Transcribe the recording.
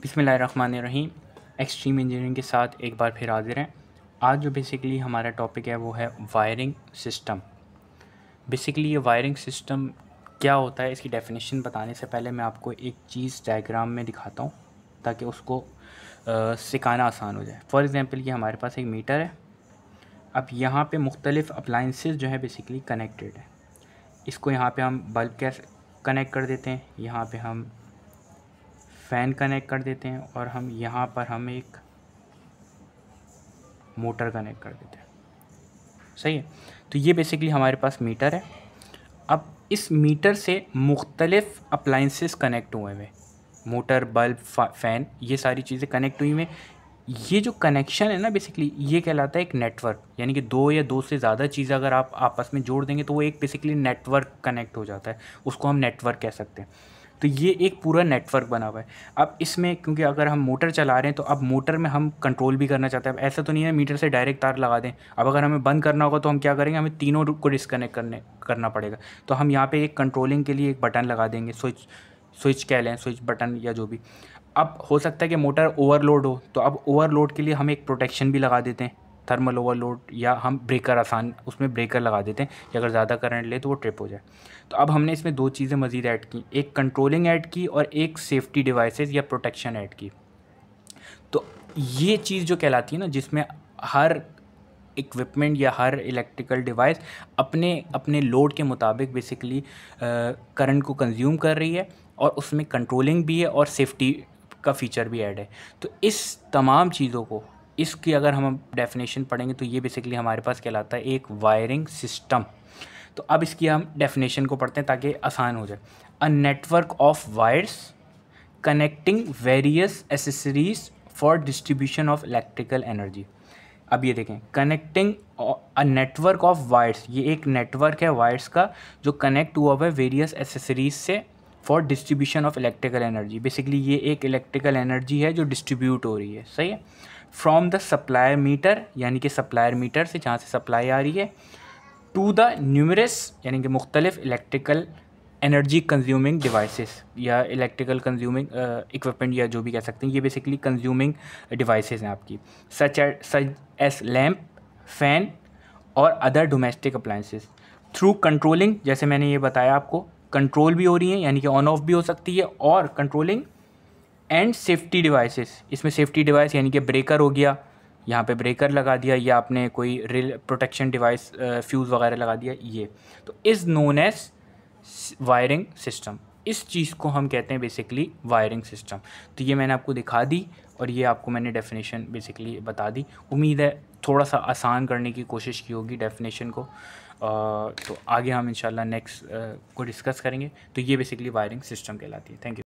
बिस्मिल्लाहिर्रहमानिर्रहीम। Extreme engineering के साथ एक बार फिर हाजिर हैं। आज जो बेसिकली हमारा टॉपिक है वो है वायरिंग सिस्टम। बेसिकली ये वायरिंग सिस्टम क्या होता है, इसकी डेफिनेशन बताने से पहले मैं आपको एक चीज़ डायग्राम में दिखाता हूँ ताकि उसको सिखाना आसान हो जाए। फॉर एग्ज़ाम्पल ये हमारे पास एक मीटर है। अब यहाँ पे मुख्तलिफ़ अप्लाइंसेस जो है बेसिकली कनेक्टेड है। इसको यहाँ पे हम बल्ब कैसे कनेक्ट कर देते हैं, यहाँ पे हम फ़ैन कनेक्ट कर देते हैं और हम यहाँ पर हम एक मोटर कनेक्ट कर देते हैं। सही है। तो ये बेसिकली हमारे पास मीटर है। अब इस मीटर से मुख्तलिफ़ अप्लाइंसेस कनेक्ट हुए हुए, मोटर, बल्ब, फ़ैन, ये सारी चीज़ें कनेक्ट हुई में ये जो कनेक्शन है ना बेसिकली ये कहलाता है एक नेटवर्क। यानी कि दो या दो से ज़्यादा चीज़ें अगर आप आपस में जोड़ देंगे तो वो एक बेसिकली नेटवर्क कनेक्ट हो जाता है, उसको हम नेटवर्क कह सकते हैं। तो ये एक पूरा नेटवर्क बना हुआ है। अब इसमें क्योंकि अगर हम मोटर चला रहे हैं तो अब मोटर में हम कंट्रोल भी करना चाहते हैं। अब ऐसा तो नहीं है मीटर से डायरेक्ट तार लगा दें। अब अगर हमें बंद करना होगा तो हम क्या करेंगे, हमें तीनों को डिस्कनेक्ट करना पड़ेगा। तो हम यहाँ पे एक कंट्रोलिंग के लिए एक बटन लगा देंगे, स्विच कह लें, स्विच बटन या जो भी। अब हो सकता है कि मोटर ओवरलोड हो, तो अब ओवरलोड के लिए हम एक प्रोटेक्शन भी लगा देते हैं, थर्मल ओवरलोड, या हम ब्रेकर उसमें ब्रेकर लगा देते हैं कि अगर ज़्यादा करंट ले तो वो ट्रिप हो जाए। तो अब हमने इसमें दो चीज़ें मज़ीद ऐड की, एक कंट्रोलिंग ऐड की और एक सेफ्टी डिवाइसेस या प्रोटेक्शन ऐड की। तो ये चीज़ जो कहलाती है ना, जिसमें हर इक्विपमेंट या हर इलेक्ट्रिकल डिवाइस अपने अपने लोड के मुताबिक बेसिकली करंट को कंज्यूम कर रही है और उसमें कंट्रोलिंग भी है और सेफ्टी का फीचर भी ऐड है। तो इस तमाम चीज़ों को, इसकी अगर हम डेफिनेशन पढ़ेंगे तो ये बेसिकली हमारे पास कहलाता है एक वायरिंग सिस्टम। तो अब इसकी हम डेफिनेशन को पढ़ते हैं ताकि आसान हो जाए। A network of wires connecting various accessories for distribution of electrical energy. अब ये देखें, connecting a network of wires, ये एक नेटवर्क है वायर्स का जो कनेक्ट हुआ हुआ है वेरियस एसेसरीज से for distribution of electrical energy. Basically ये एक इलेक्ट्रिकल एनर्जी है जो डिस्ट्रीब्यूट हो रही है। सही है। फ्रॉम द सप्लायर मीटर, यानी कि सप्लायर मीटर से जहाँ से सप्लाई आ रही है, टू द न्यूमरस, यानी कि मुख्तलिफ इलेक्ट्रिकल एनर्जी कंज्यूमिंग डिवाइसेस या इलेक्ट्रिकल कंज्यूमिंग इक्विपमेंट या जो भी कह सकते हैं, ये बेसिकली कंज्यूमिंग डिवाइसेस हैं आपकी, सच एज लैम्प, फैन और other domestic appliances. Through controlling, जैसे मैंने ये बताया आपको, कंट्रोल भी हो रही हैं, यानी कि ऑन ऑफ भी हो सकती है, और कंट्रोलिंग एंड सेफ्टी डिवाइसेस। इसमें सेफ्टी डिवाइस यानी कि ब्रेकर हो गया, यहाँ पे ब्रेकर लगा दिया, या आपने कोई रेल प्रोटेक्शन डिवाइस फ्यूज़ वगैरह लगा दिया, ये तो is known as wiring system. इस चीज़ को हम कहते हैं बेसिकली वायरिंग सिस्टम। तो ये मैंने आपको दिखा दी और ये आपको मैंने डेफिनेशन बेसिकली बता दी। उम्मीद है थोड़ा सा आसान करने की कोशिश की होगी डेफिनेशन को। तो आगे हम इंशाल्लाह नेक्स्ट को डिस्कस करेंगे। तो ये बेसिकली वायरिंग सिस्टम कहलाती है। Thank you.